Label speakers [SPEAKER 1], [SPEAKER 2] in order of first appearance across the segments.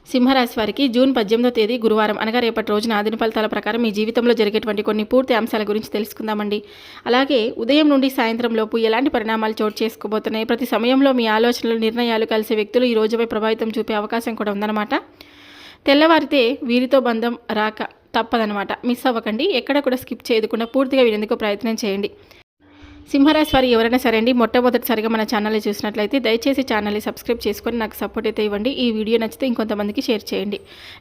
[SPEAKER 1] సింహరాశి వారికి జూన్ 18వ తేదీ గురువారం అనగా రేపటి రోజున దిన ఫలితాల ప్రకారం మీ జీవితంలో జరిగేటువంటి కొన్ని పూర్తి అంశాల గురించి తెలుసుకుందామండి. అలాగే ఉదయం నుండి సాయంత్రం లోపు ఎలాంటి పరిణామాలు చోటు చేసుకోబోతున్నాయి, ప్రతి సమయంలో మీ ఆలోచనలు నిర్ణయాలు కలిసే వ్యక్తులు ఈ రోజుపై ప్రభావితం చూపే అవకాశం కూడా ఉందన్నమాట. తెల్లవారితే వీరితో బంధం రాక తప్పదనమాట. మిస్ అవ్వకండి, ఎక్కడ కూడా స్కిప్ చేయకుండా పూర్తిగా వినేందుకు ప్రయత్నం చేయండి. సింహరాశి వారు ఎవరైనా సరే అండి మొట్టమొదటిసారిగా మన ఛానల్ని చూసినట్లయితే దయచేసి ఛానల్ని సబ్స్క్రైబ్ చేసుకొని నాకు సపోర్ట్ అయితే ఇవ్వండి. ఈ వీడియో నచ్చితే ఇంకొంతమందికి షేర్ చేయండి.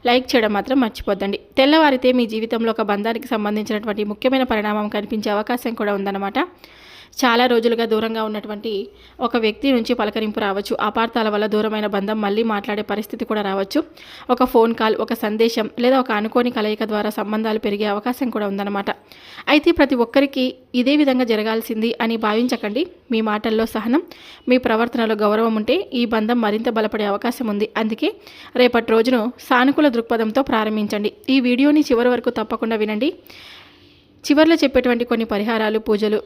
[SPEAKER 1] లైక్ చేయడం మాత్రం మర్చిపోద్దండి. తెల్లవారితే మీ జీవితంలో ఒక బంధానికి సంబంధించినటువంటి ముఖ్యమైన పరిణామం కనిపించే అవకాశం కూడా ఉందన్నమాట. చాలా రోజులుగా దూరంగా ఉన్నటువంటి ఒక వ్యక్తి నుంచి పలకరింపు రావచ్చు. అపార్థాల వల్ల దూరమైన బంధం మళ్ళీ మాట్లాడే పరిస్థితి కూడా రావచ్చు. ఒక ఫోన్ కాల్, ఒక సందేశం లేదా ఒక అనుకోని కలయిక ద్వారా సంబంధాలు పెరిగే అవకాశం కూడా ఉందన్నమాట. అయితే ప్రతి ఒక్కరికి ఇదే విధంగా జరగాల్సింది అని భావించకండి. మీ మాటల్లో సహనం, మీ ప్రవర్తనలో గౌరవం ఉంటే ఈ బంధం మరింత బలపడే అవకాశం ఉంది. అందుకే రేపటి రోజును సానుకూల దృక్పథంతో ప్రారంభించండి. ఈ వీడియోని చివరి వరకు తప్పకుండా వినండి. చివరిలో చెప్పేటువంటి కొన్ని పరిహారాలు, పూజలు,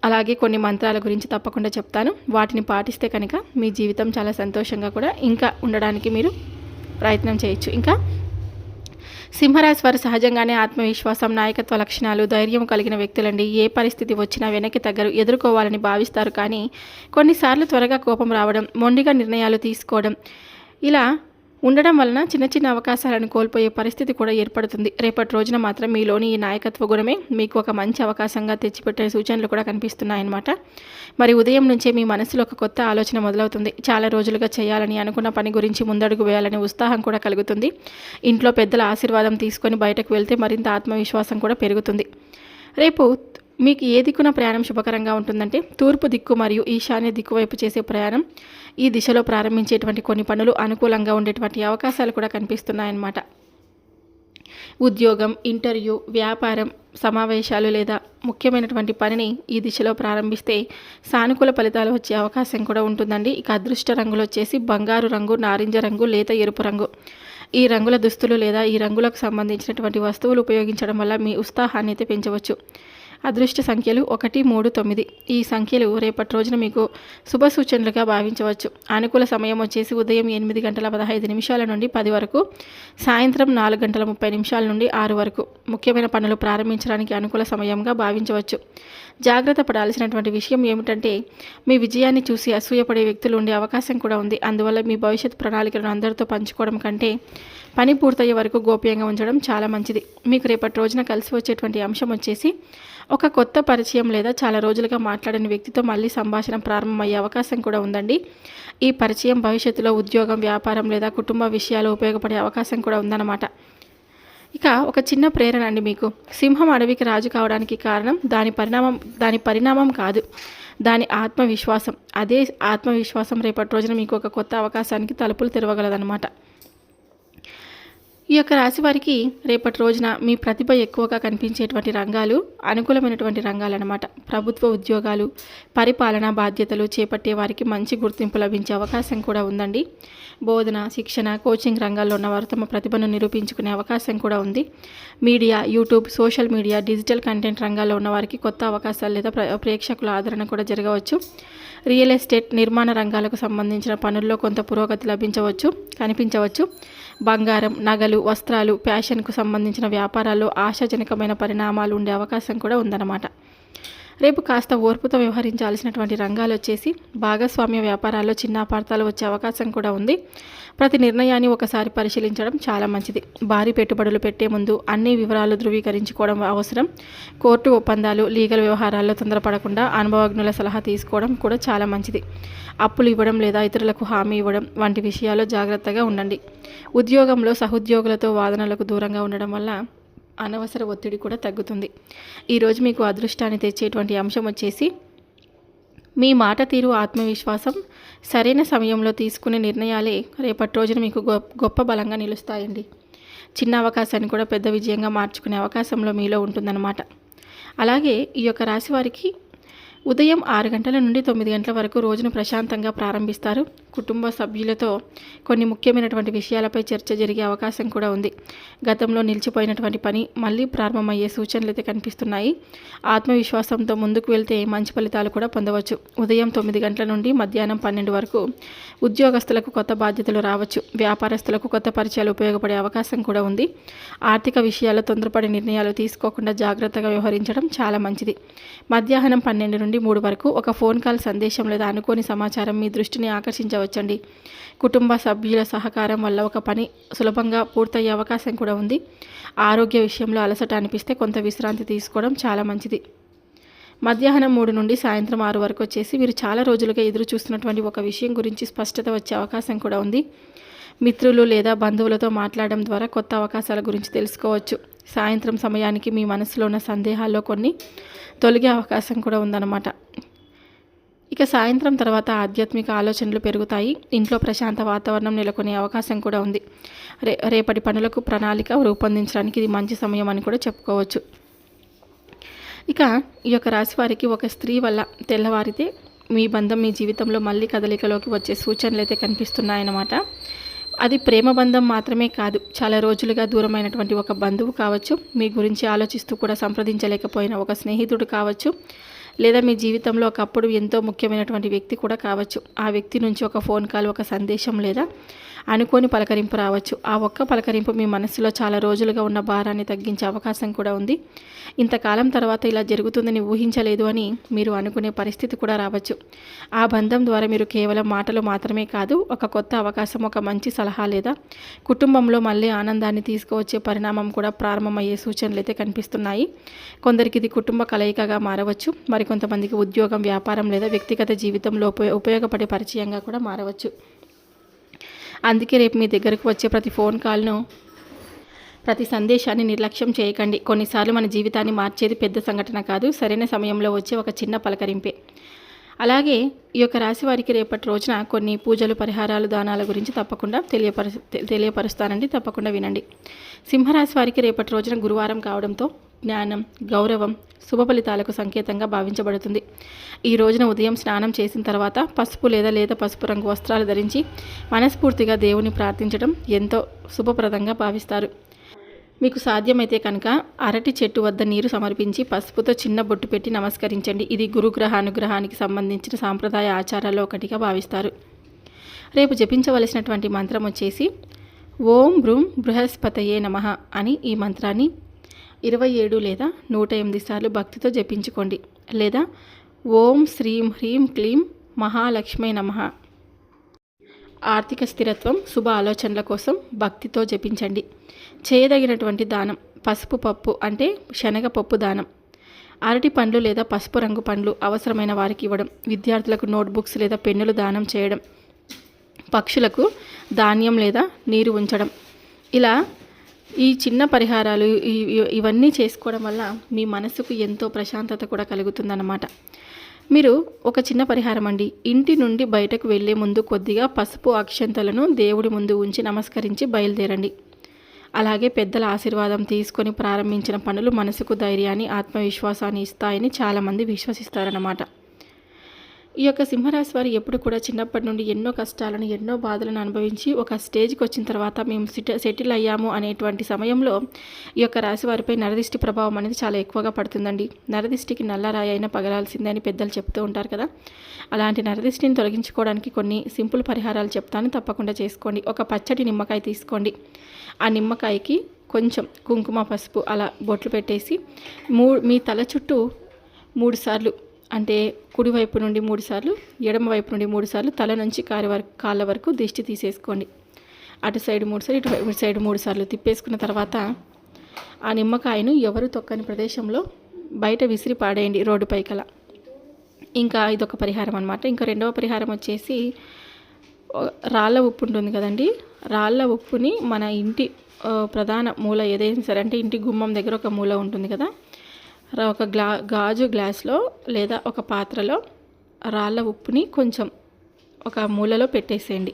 [SPEAKER 1] అలాగే కొన్ని మంత్రాల గురించి తప్పకుండా చెప్తాను. వాటిని పాటిస్తే కనుక మీ జీవితం చాలా సంతోషంగా కూడా ఇంకా ఉండడానికి మీరు ప్రయత్నం చేయొచ్చు. ఇంకా సింహరాశి వారు సహజంగానే ఆత్మవిశ్వాసం, నాయకత్వ లక్షణాలు, ధైర్యం కలిగిన వ్యక్తులండి. ఏ పరిస్థితి వచ్చినా వెనక్కి తగ్గరు, ఎదుర్కోవాలని భావిస్తారు. కానీ కొన్నిసార్లు త్వరగా కోపం రావడం, మొండిగా నిర్ణయాలు తీసుకోవడం ఇలా ఉండడం వలన చిన్న చిన్న అవకాశాలను కోల్పోయే పరిస్థితి కూడా ఏర్పడుతుంది. రేపటి రోజున మాత్రం మీలోని ఈ నాయకత్వ గుణమే మీకు ఒక మంచి అవకాశంగా తెచ్చిపెట్టే సూచనలు కూడా కనిపిస్తున్నాయన్నమాట. మరి ఉదయం నుంచే మీ మనసులో ఒక కొత్త ఆలోచన మొదలవుతుంది. చాలా రోజులుగా చేయాలని అనుకున్న పని గురించి ముందడుగు వేయాలనే ఉత్సాహం కూడా కలుగుతుంది. ఇంట్లో పెద్దల ఆశీర్వాదం తీసుకొని బయటకు వెళ్తే మరింత ఆత్మవిశ్వాసం కూడా పెరుగుతుంది. రేపు మీకు ఏ దిక్కున ప్రయాణం శుభకరంగా ఉంటుందంటే తూర్పు దిక్కు మరియు ఈశాన్య దిక్కు వైపు చేసే ప్రయాణం. ఈ దిశలో ప్రారంభించేటువంటి కొన్ని పనులు అనుకూలంగా ఉండేటువంటి అవకాశాలు కూడా కనిపిస్తున్నాయన్నమాట. ఉద్యోగం, ఇంటర్వ్యూ, వ్యాపారం, సమావేశాలు లేదా ముఖ్యమైనటువంటి పనిని ఈ దిశలో ప్రారంభిస్తే సానుకూల ఫలితాలు వచ్చే అవకాశం కూడా ఉంటుందండి. ఇక అదృష్ట రంగులు వచ్చేసి బంగారు రంగు, నారింజ రంగు, లేత ఎరుపు రంగు. ఈ రంగుల దుస్తులు లేదా ఈ రంగులకు సంబంధించినటువంటి వస్తువులు ఉపయోగించడం వల్ల మీ ఉత్సాహాన్ని అయితే పెంచవచ్చు. అదృష్ట సంఖ్యలు 1, 3, 9. ఈ సంఖ్యలు రేపటి రోజున మీకు శుభ సూచనలుగా భావించవచ్చు. అనుకూల సమయం వచ్చేసి ఉదయం 8:15 నుండి 10 వరకు, సాయంత్రం 4:30 నుండి 6 వరకు ముఖ్యమైన పనులు ప్రారంభించడానికి అనుకూల సమయంగా భావించవచ్చు. జాగ్రత్త పడాల్సినటువంటి విషయం ఏమిటంటే మీ విజయాన్ని చూసి అసూయపడే వ్యక్తులు ఉండే అవకాశం కూడా ఉంది. అందువల్ల మీ భవిష్యత్ ప్రణాళికలను అందరితో పంచుకోవడం కంటే పని పూర్తయ్యే వరకు గోప్యంగా ఉంచడం చాలా మంచిది. మీకు రేపటి రోజున కలిసి వచ్చేటువంటి అంశం వచ్చేసి ఒక కొత్త పరిచయం లేదా చాలా రోజులుగా మాట్లాడిన వ్యక్తితో మళ్ళీ సంభాషణ ప్రారంభమయ్యే అవకాశం కూడా ఉందండి. ఈ పరిచయం భవిష్యత్తులో ఉద్యోగం, వ్యాపారం లేదా కుటుంబ విషయాలు ఉపయోగపడే అవకాశం కూడా ఉందన్నమాట. ఇక ఒక చిన్న ప్రేరణ అండి మీకు. సింహం అడవికి రాజు కావడానికి కారణం దాని పరిణామం కాదు, దాని ఆత్మవిశ్వాసం. అదే ఆత్మవిశ్వాసం రేపటి రోజున మీకు ఒక కొత్త అవకాశానికి తలుపులు తెరవగలదన్నమాట. ఈ యొక్క రాశి వారికి రేపటి రోజున మీ ప్రతిభ ఎక్కువగా కనిపించేటువంటి రంగాలు అనుకూలమైనటువంటి రంగాలు అన్నమాట. ప్రభుత్వ ఉద్యోగాలు, పరిపాలనా బాధ్యతలు చేపట్టే వారికి మంచి గుర్తింపు లభించే అవకాశం కూడా ఉందండి. బోధన, శిక్షణ, కోచింగ్ రంగాల్లో ఉన్నవారు తమ ప్రతిభను నిరూపించుకునే అవకాశం కూడా ఉంది. Media, YouTube, social media, digital content రంగాల్లో ఉన్నవారికి కొత్త అవకాశాలు లేదా ప్రేక్షకుల ఆదరణ కూడా జరగవచ్చు. రియల్ ఎస్టేట్, నిర్మాణ రంగాలకు సంబంధించిన పనుల్లో కొంత పురోగతి కనిపించవచ్చు. బంగారం, నగలు, వస్త్రాలు, ఫ్యాషన్కు సంబంధించిన వ్యాపారాల్లో ఆశాజనకమైన పరిణామాలు ఉండే అవకాశం కూడా ఉందన్నమాట. రేపు కాస్త ఓర్పుతో వ్యవహరించాల్సినటువంటి రంగాలు వచ్చేసి భాగస్వామ్య వ్యాపారాల్లో చిన్న అపార్థాలు వచ్చే అవకాశం కూడా ఉంది. ప్రతి నిర్ణయాన్ని ఒకసారి పరిశీలించడం చాలా మంచిది. భారీ పెట్టుబడులు పెట్టే ముందు అన్ని వివరాలు ధృవీకరించుకోవడం అవసరం. కోర్టు ఒప్పందాలు, లీగల్ వ్యవహారాల్లో తొందరపడకుండా అనుభవజ్ఞుల సలహా తీసుకోవడం కూడా చాలా మంచిది. అప్పులు ఇవ్వడం లేదా ఇతరులకు హామీ ఇవ్వడం వంటి విషయాల్లో జాగ్రత్తగా ఉండండి. ఉద్యోగంలో సహోద్యోగులతో వాదనలకు దూరంగా ఉండడం వల్ల అనవసర ఒత్తిడి కూడా తగ్గుతుంది. ఈరోజు మీకు అదృష్టాన్ని తెచ్చేటువంటి అంశం వచ్చేసి మీ మాట తీరు, ఆత్మవిశ్వాసం, సరైన సమయంలో తీసుకునే నిర్ణయాలే రేపటి రోజున మీకు గొప్ప బలంగా నిలుస్తాయండి. చిన్న అవకాశాన్ని కూడా పెద్ద విజయంగా మార్చుకునే అవకాశంలో మీలో ఉంటుందన్నమాట. అలాగే ఈ యొక్క రాశి వారికి ఉదయం 6 గంటల నుండి 9 గంటల వరకు రోజును ప్రశాంతంగా ప్రారంభిస్తారు. కుటుంబ సభ్యులతో కొన్ని ముఖ్యమైనటువంటి విషయాలపై చర్చ జరిగే అవకాశం కూడా ఉంది. గతంలో నిలిచిపోయినటువంటి పని మళ్ళీ ప్రారంభమయ్యే సూచనలు అయితే కనిపిస్తున్నాయి. ఆత్మవిశ్వాసంతో ముందుకు వెళ్తే మంచి ఫలితాలు కూడా పొందవచ్చు. ఉదయం 9 గంటల నుండి మధ్యాహ్నం 12 వరకు ఉద్యోగస్తులకు కొత్త బాధ్యతలు రావచ్చు. వ్యాపారస్తులకు కొత్త పరిచయాలు ఉపయోగపడే అవకాశం కూడా ఉంది. ఆర్థిక విషయాల్లో తొందరపడి నిర్ణయాలు తీసుకోకుండా జాగ్రత్తగా వ్యవహరించడం చాలా మంచిది. మధ్యాహ్నం 12 నుండి 3 వరకు ఒక ఫోన్ కాల్, సందేశం లేదా అనుకోని సమాచారం మీ దృష్టిని ఆకర్షించవచ్చండి. కుటుంబ సభ్యుల సహకారం వల్ల ఒక పని సులభంగా పూర్తయ్యే అవకాశం కూడా ఉంది. ఆరోగ్య విషయంలో అలసట అనిపిస్తే కొంత విశ్రాంతి తీసుకోవడం చాలా మంచిది. మధ్యాహ్నం 3 నుండి సాయంత్రం 6 వరకు వచ్చేసి మీరు చాలా రోజులుగా ఎదురు చూస్తున్నటువంటి ఒక విషయం గురించి స్పష్టత వచ్చే అవకాశం కూడా ఉంది. మిత్రులు లేదా బంధువులతో మాట్లాడడం ద్వారా కొత్త అవకాశాల గురించి తెలుసుకోవచ్చు. సాయంత్రం సమయానికి మీ మనసులో ఉన్న సందేహాల్లో కొన్ని తొలగే అవకాశం కూడా ఉందన్నమాట. ఇక సాయంత్రం తర్వాత ఆధ్యాత్మిక ఆలోచనలు పెరుగుతాయి. ఇంట్లో ప్రశాంత వాతావరణం నెలకొనే అవకాశం కూడా ఉంది. రేపటి పనులకు ప్రణాళిక రూపొందించడానికి ఇది మంచి సమయం అని కూడా చెప్పుకోవచ్చు. ఇక ఈ యొక్క రాశి వారికి ఒక స్త్రీ వల్ల తెల్లవారితే మీ బంధం మీ జీవితంలో మళ్ళీ కదలికలోకి వచ్చే సూచనలు అయితే కనిపిస్తున్నాయన్నమాట. అది ప్రేమ బంధం మాత్రమే కాదు, చాలా రోజులుగా దూరమైనటువంటి ఒక బంధువు కావచ్చు, మీ గురించి ఆలోచిస్తూ కూడా సంప్రదించలేకపోయిన ఒక స్నేహితుడు కావచ్చు, లేదా మీ జీవితంలో ఒకప్పుడు ఎంతో ముఖ్యమైనటువంటి వ్యక్తి కూడా కావచ్చు. ఆ వ్యక్తి నుంచి ఒక ఫోన్ కాల్, ఒక సందేశం లేదా అనుకోని పలకరింపు రావచ్చు. ఆ ఒక్క పలకరింపు మీ మనసులో చాలా రోజులుగా ఉన్న భారాన్ని తగ్గించే అవకాశం కూడా ఉంది. ఇంతకాలం తర్వాత ఇలా జరుగుతుందని ఊహించలేదు అని మీరు అనుకునే పరిస్థితి కూడా రావచ్చు. ఆ బంధం ద్వారా మీరు కేవలం మాటలు మాత్రమే కాదు, ఒక కొత్త అవకాశం, ఒక మంచి సలహా లేదా కుటుంబంలో మళ్ళీ ఆనందాన్ని తీసుకువచ్చే పరిణామం కూడా ప్రారంభమయ్యే సూచనలు అయితే కనిపిస్తున్నాయి. కొందరికి ఇది కుటుంబ కలయికగా మారవచ్చు. మరికొంతమందికి ఉద్యోగం, వ్యాపారం లేదా వ్యక్తిగత జీవితంలో ఉపయోగపడే పరిచయంగా కూడా మారవచ్చు. అందుకే రేపు మీ దగ్గరకు వచ్చే ప్రతి ఫోన్ కాల్ను, ప్రతి సందేశాన్ని నిర్లక్ష్యం చేయకండి. కొన్నిసార్లు మన జీవితాన్ని మార్చేది పెద్ద సంఘటన కాదు, సరైన సమయంలో వచ్చే ఒక చిన్న పలకరింపే. అలాగే ఈ యొక్క రాశి వారికి రేపటి రోజున కొన్ని పూజలు, పరిహారాలు, దానాల గురించి తప్పకుండా తెలియపరుస్తానండి. తప్పకుండా వినండి. సింహరాశి వారికి రేపటి రోజున గురువారం కావడంతో జ్ఞానం, గౌరవం, శుభ ఫలితాలకు సంకేతంగా భావించబడుతుంది. ఈ రోజున ఉదయం స్నానం చేసిన తర్వాత పసుపు లేదా లేత పసుపు రంగు వస్త్రాలు ధరించి మనస్ఫూర్తిగా దేవుని ప్రార్థించడం ఎంతో శుభప్రదంగా భావిస్తారు. మీకు సాధ్యమైతే కనుక అరటి చెట్టు వద్ద నీరు సమర్పించి పసుపుతో చిన్న బొట్టు పెట్టి నమస్కరించండి. ఇది గురుగ్రహ అనుగ్రహానికి సంబంధించిన సాంప్రదాయ ఆచారాల్లో ఒకటిగా భావిస్తారు. రేపు జపించవలసినటువంటి మంత్రం వచ్చేసి ఓం బ్రూం బృహస్పతయే నమః అని ఈ మంత్రాన్ని 27 లేదా 108 సార్లు భక్తితో జపించుకోండి. లేదా ఓం శ్రీం హ్రీం క్లీం మహాలక్ష్మీ నమః. ఆర్థిక స్థిరత్వం, శుభ ఆలోచనల కోసం భక్తితో జపించండి. చేయదగినటువంటి దానం పసుపు పప్పు అంటే శనగపప్పు దానం. అరటి పండ్లు లేదా పసుపు రంగు పండ్లు అవసరమైన వారికి ఇవ్వడం. విద్యార్థులకు నోట్బుక్స్ లేదా పెన్నులు దానం చేయడం. పక్షులకు ధాన్యం లేదా నీరు ఉంచడం. ఇలా ఈ చిన్న పరిహారాలు ఇవన్నీ చేసుకోవడం వల్ల మీ మనసుకు ఎంతో ప్రశాంతత కూడా కలుగుతుందన్నమాట. మీరు ఒక చిన్న పరిహారం అండి. ఇంటి నుండి బయటకు వెళ్ళే ముందు కొద్దిగా పసుపు అక్షంతలను దేవుడి ముందు ఉంచి నమస్కరించి బయలుదేరండి. అలాగే పెద్దల ఆశీర్వాదం తీసుకొని ప్రారంభించిన పనులు మనసుకు ధైర్యాన్ని, ఆత్మవిశ్వాసాన్ని ఇస్తాయని చాలామంది విశ్వసిస్తారన్నమాట. ఈ యొక్క సింహరాశి వారు ఎప్పుడు కూడా చిన్నప్పటి నుండి ఎన్నో కష్టాలను, ఎన్నో బాధలను అనుభవించి ఒక స్టేజ్కి వచ్చిన తర్వాత మేము సెటిల్ అయ్యాము అనేటువంటి సమయంలో ఈ యొక్క రాశి వారిపై నరదిష్టి ప్రభావం అనేది చాలా ఎక్కువగా పడుతుందండి. నరదిష్టికి నల్లరాయి అయినా పగలాల్సిందే అని పెద్దలు చెప్తూ ఉంటారు కదా. అలాంటి నరదిష్టిని తొలగించుకోవడానికి కొన్ని సింపుల్ పరిహారాలు చెప్తాను, తప్పకుండా చేసుకోండి. ఒక పచ్చటి నిమ్మకాయ తీసుకోండి. ఆ నిమ్మకాయకి కొంచెం కుంకుమ, పసుపు అలా బొట్లు పెట్టేసి మీ తల చుట్టూ 3 సార్లు, అంటే కుడివైపు నుండి 3 సార్లు, ఎడమ వైపు నుండి 3 సార్లు, తల నుంచి కాళ్ళ వరకు దిష్టి తీసేసుకోండి. అటు సైడ్ 3 సార్లు, ఇటు సైడ్ 3 సార్లు తిప్పేసుకున్న తర్వాత ఆ నిమ్మకాయను ఎవరు తొక్కని ప్రదేశంలో బయట విసిరి పాడేయండి, రోడ్డు పైకలా. ఇంకా ఇదొక పరిహారం అనమాట. ఇంకా రెండవ పరిహారం వచ్చేసి రాళ్ళ ఉప్పు ఉంటుంది కదండి. రాళ్ళ ఉప్పుని మన ఇంటి ప్రధాన మూల ఏదైనా సరే, అంటే ఇంటి గుమ్మం దగ్గర ఒక మూల ఉంటుంది కదా, ఒక గాజు గ్లాస్లో లేదా ఒక పాత్రలో రాళ్ళ ఉప్పుని కొంచెం ఒక మూలలో పెట్టేసేయండి.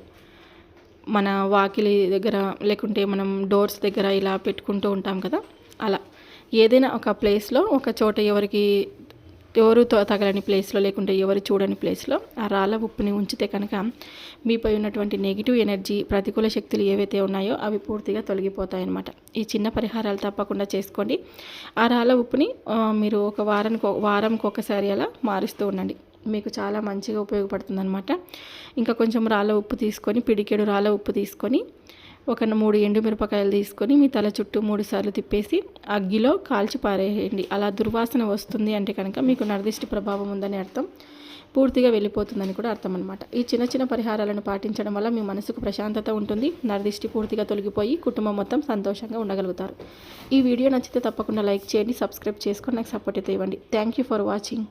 [SPEAKER 1] మన వాకిలి దగ్గర లేకుంటే మనం డోర్స్ దగ్గర ఇలా పెట్టుకుంటూ ఉంటాం కదా, అలా ఏదైనా ఒక ప్లేస్లో ఒక చోట ఎవరికి ఎవరు తగలని ప్లేస్లో లేకుంటే ఎవరు చూడని ప్లేస్లో ఆ రాళ్ళ ఉప్పుని ఉంచితే కనుక మీపై ఉన్నటువంటి నెగిటివ్ ఎనర్జీ, ప్రతికూల శక్తులు ఏవైతే ఉన్నాయో అవి పూర్తిగా తొలగిపోతాయి అన్నమాట. ఈ చిన్న పరిహారాలు తప్పకుండా చేసుకోండి. ఆ రాళ్ళ ఉప్పుని మీరు ఒక వారంకి ఒకసారి అలా మారుస్తూ ఉండండి. మీకు చాలా మంచిగా ఉపయోగపడుతుందన్నమాట. ఇంకా కొంచెం రాళ్ళ ఉప్పు తీసుకొని, పిడికెడు రాళ్ళ ఉప్పు తీసుకొని, ఒక 3 ఎండుమిరపకాయలు తీసుకొని మీ తల చుట్టూ 3 సార్లు తిప్పేసి అగ్గిలో కాల్చి పారేయండి. అలా దుర్వాసన వస్తుంది అంటే కనుక మీకు నరదిష్టి ప్రభావం ఉందని అర్థం, పూర్తిగా వెళ్ళిపోతుందని కూడా అర్థం అనమాట. ఈ చిన్న చిన్న పరిహారాలను పాటించడం వల్ల మీ మనసుకు ప్రశాంతత ఉంటుంది. నరదిష్టి పూర్తిగా తొలగిపోయి కుటుంబం మొత్తం సంతోషంగా ఉండగలుగుతారు. ఈ వీడియో నచ్చితే తప్పకుండా లైక్ చేయండి, సబ్స్క్రైబ్ చేసుకొని నాకు సపోర్ట్ అయితే ఇవ్వండి. Thank you for watching.